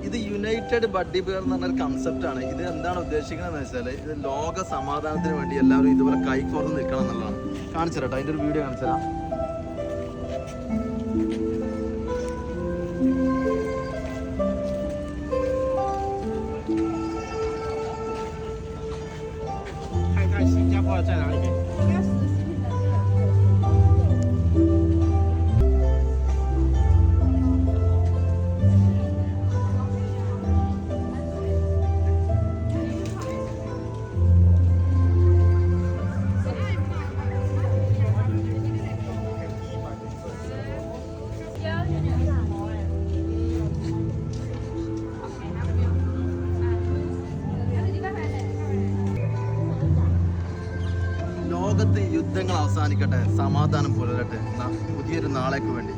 ഇത് United buddy bear എന്ന് പറഞ്ഞൊരു കൺസെപ്റ്റാണ്. ഇത് എന്താണ് ഉദ്ദേശിക്കുന്നത് വെച്ചാൽ ഇത് ലോക സമാധാനത്തിന് വേണ്ടി എല്ലാവരും ഇതുപോലെ കൈകോർന്ന് നിൽക്കണം എന്നുള്ളതാണ്. കാണിച്ചു തരാം, അതിൻ്റെ ഒരു വീഡിയോ കാണിച്ചു തരാം. ലോകത്ത് യുദ്ധങ്ങൾ അവസാനിക്കട്ടെ, സമാധാനം പുലരട്ടെ, പുതിയൊരു നാളേക്ക് വേണ്ടി.